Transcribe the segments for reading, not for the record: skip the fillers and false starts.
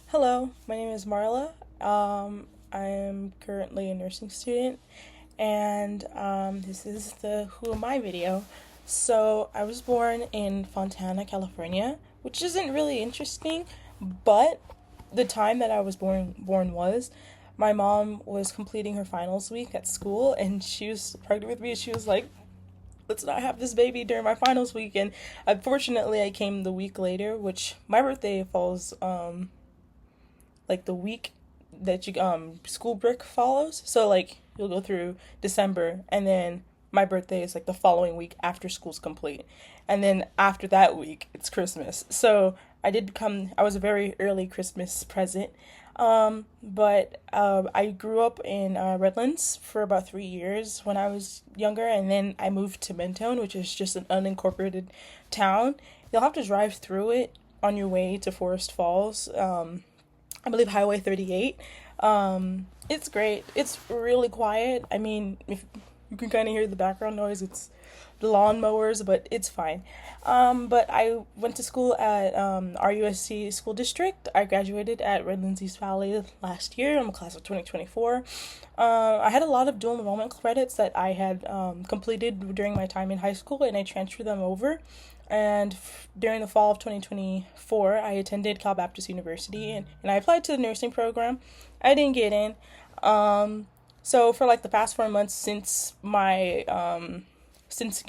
Hello, my name is Marla. I am currently a nursing student, and this is the Who Am I video. So, I was born in Fontana, California, which isn't really interesting, but the time that I was born was my mom was completing her finals week at school, and she was pregnant with me. She was like, let's not have this baby during my finals week. And unfortunately, I came the week later, which my birthday falls like the week that you school break follows. So like you'll go through December, and then my birthday is like the following week after school's complete. And then after that week it's Christmas. So I was a very early Christmas present. But I grew up in Redlands for about 3 years when I was younger, and then I moved to Mentone, which is just an unincorporated town. You'll have to drive through it on your way to Forest Falls. I believe Highway 38. It's great. It's really quiet. I mean, if you can kind of hear the background noise, it's the lawnmowers, but it's fine. But I went to school at RUSC School District. I graduated at Redlands East Valley last year. I'm a class of 2024. I had a lot of dual enrollment credits that I had completed during my time in high school, and I transferred them over. And during the fall of 2024, I attended Cal Baptist University, and I applied to the nursing program. I didn't get in. So for like the past 4 months since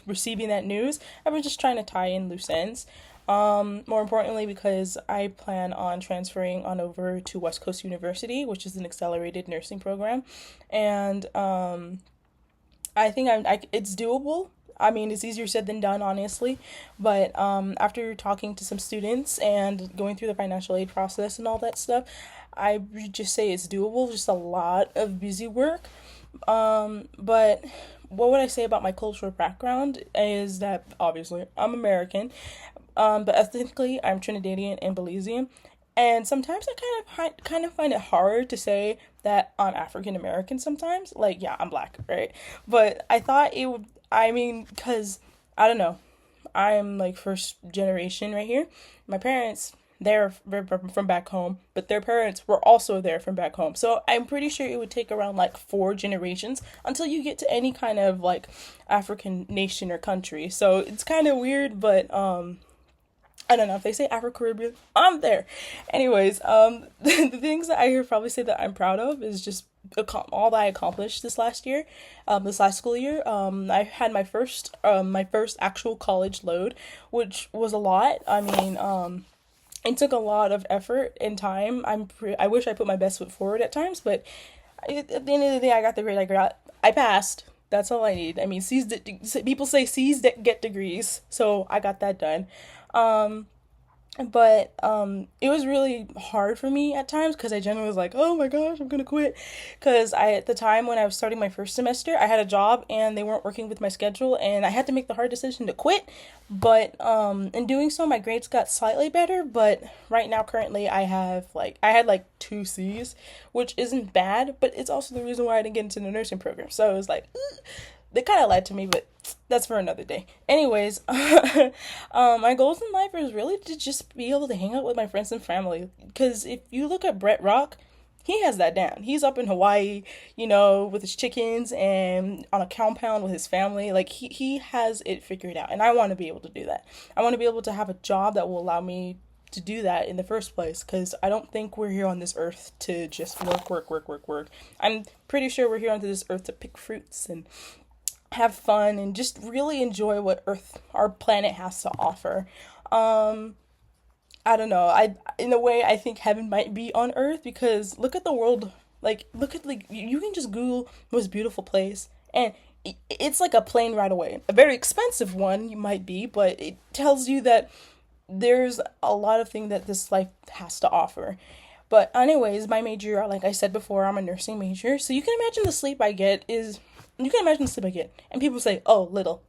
receiving that news, I've been just trying to tie in loose ends. More importantly, because I plan on transferring on over to West Coast University, which is an accelerated nursing program, and I think it's doable. I mean, it's easier said than done, honestly. But after talking to some students and going through the financial aid process and all that stuff, I would just say it's doable. Just a lot of busy work. But what would I say about my cultural background is that obviously I'm American, but ethnically I'm Trinidadian and Belizean. And sometimes I kind of find it hard to say that I'm African American sometimes. Like, yeah, I'm black, right? But I thought it would, I mean, because, I don't know, I'm like first generation right here. My parents, they're from back home, but their parents were also there from back home. So I'm pretty sure it would take around like 4 generations until you get to any kind of like African nation or country. So it's kind of weird, but I don't know if they say Afro-Caribbean. I'm there. Anyways, the things that I hear probably say that I'm proud of is just all that I accomplished this last year, this last school year. I had my first actual college load, which was a lot. I mean, it took a lot of effort and time. I wish I put my best foot forward at times, but at the end of the day, I got the grade I got. I passed. That's all I need. I mean, people say C's get degrees, so I got that done. Um, but it was really hard for me at times because I generally was like, oh my gosh, I'm gonna quit. Because at the time when I was starting my first semester, I had a job and they weren't working with my schedule, and I had to make the hard decision to quit. But in doing so, my grades got slightly better. But right now, currently, I had like 2 C's, which isn't bad, but it's also the reason why I didn't get into the nursing program. So it was like, ugh, they kind of lied to me, but that's for another day. Anyways, my goals in life is really to just be able to hang out with my friends and family. Because if you look at Brett Rock, he has that down. He's up in Hawaii, with his chickens and on a compound with his family. Like, he has it figured out. And I want to be able to do that. I want to be able to have a job that will allow me to do that in the first place, because I don't think we're here on this earth to just work, work, work, work, work. I'm pretty sure we're here on this earth to pick fruits and have fun and just really enjoy what our planet has to offer. Um, I don't know. In a way, I think heaven might be on earth, because look at the world. Like you can just Google most beautiful place, and it's like a plane ride away. A very expensive one, you might be, but it tells you that there's a lot of things that this life has to offer. But anyways, my major, like I said before, I'm a nursing major, so you can imagine the sleep I get. And people say, oh, little.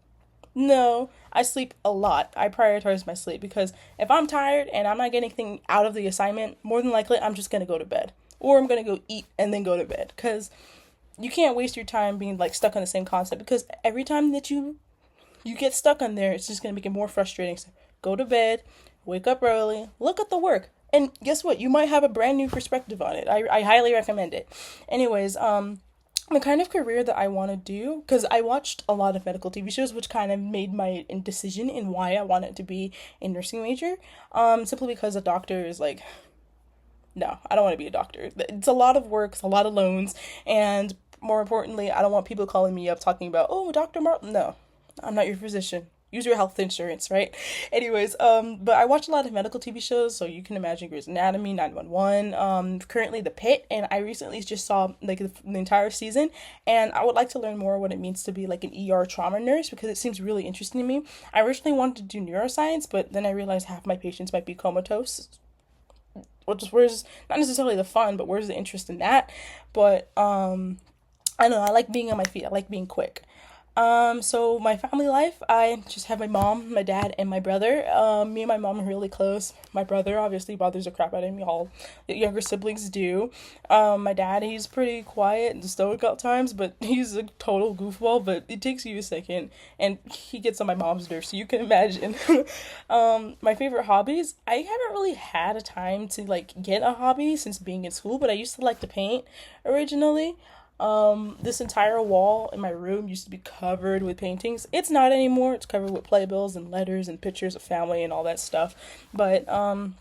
No, I sleep a lot. I prioritize my sleep, because if I'm tired and I'm not getting anything out of the assignment, more than likely I'm just going to go to bed. Or I'm going to go eat and then go to bed. Because you can't waste your time being like stuck on the same concept, because every time that you get stuck on there, it's just going to make it more frustrating. So go to bed, wake up early, look at the work. And guess what? You might have a brand new perspective on it. I highly recommend it. Anyways, the kind of career that I want to do, because I watched a lot of medical TV shows, which kind of made my decision in why I wanted to be a nursing major. Simply because a doctor is like, no, I don't want to be a doctor. It's a lot of work, it's a lot of loans, and more importantly, I don't want people calling me up talking about, oh, Dr. Martin. No, I'm not your physician. Use your health insurance, right? Anyways, but I watch a lot of medical TV shows, so you can imagine Grey's Anatomy, 911, currently The Pit, and I recently just saw like the entire season, and I would like to learn more what it means to be like an ER trauma nurse because it seems really interesting to me. I originally wanted to do neuroscience, but then I realized half my patients might be comatose, which is where's not necessarily the fun, but where's the interest in that? But I don't know, I like being on my feet. I like being quick. So my family life, I just have my mom, my dad, and my brother. Me and my mom are really close. My brother obviously bothers the crap out of me. All the younger siblings do. My dad, he's pretty quiet and stoic at times, but he's a total goofball. But it takes you a second, and he gets on my mom's nerves, so you can imagine. My favorite hobbies, I haven't really had a time to like get a hobby since being in school, but I used to like to paint originally. This entire wall in my room used to be covered with paintings. It's not anymore. It's covered with playbills and letters and pictures of family and all that stuff. But I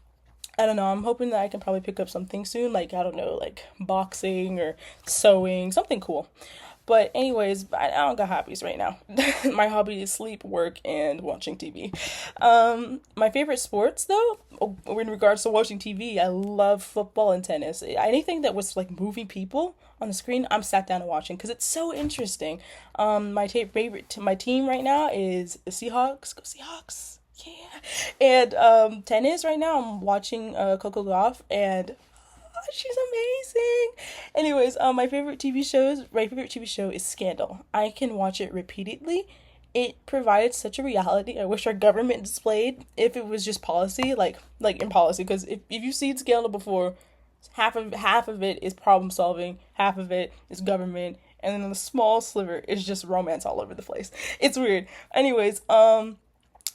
don't know. I'm hoping that I can probably pick up something soon, like I don't know, like boxing or sewing, something cool. But anyways, I don't got hobbies right now. My hobby is sleep, work, and watching TV. My favorite sports, though, in regards to watching TV, I love football and tennis. Anything that was like moving people on the screen, I'm sat down and watching because it's so interesting. My team right now is the Seahawks. Go Seahawks! Yeah. And tennis right now, I'm watching Coco Gauff, and she's amazing. Anyways, my favorite TV show is Scandal. I can watch it repeatedly. It provides such a reality. I wish our government displayed if it was just policy, like in policy. Because if you've seen Scandal before, half of it is problem solving, half of it is government, and then the small sliver is just romance all over the place. It's weird. Anyways, the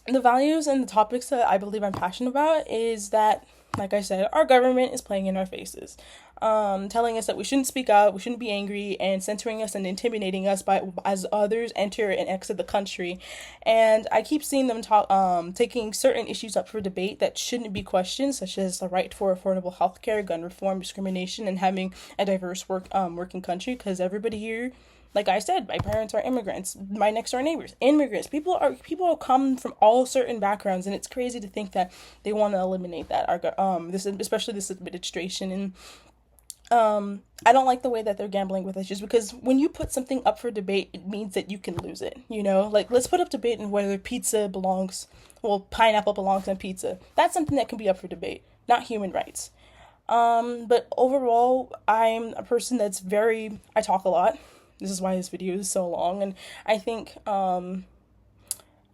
values and the topics that I believe I'm passionate about is that, like I said, our government is playing in our faces, telling us that we shouldn't speak out, we shouldn't be angry, and censoring us and intimidating us by as others enter and exit the country. And I keep seeing them taking certain issues up for debate that shouldn't be questioned, such as the right for affordable healthcare, gun reform, discrimination, and having a diverse working country. Because everybody here, like I said, my parents are immigrants. My next door neighbors, immigrants. People come from all certain backgrounds, and it's crazy to think that they want to eliminate that. Especially this administration, and I don't like the way that they're gambling with us. Just because when you put something up for debate, it means that you can lose it. Like let's put up debate on whether pineapple belongs on pizza. That's something that can be up for debate, not human rights. But overall, I'm a person I talk a lot. This is why this video is so long, and I think I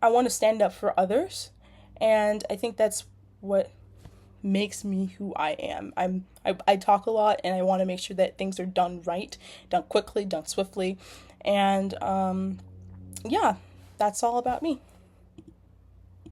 want to stand up for others, and I think that's what makes me who I am. I talk a lot, and I want to make sure that things are done right, done quickly, done swiftly, and yeah, that's all about me.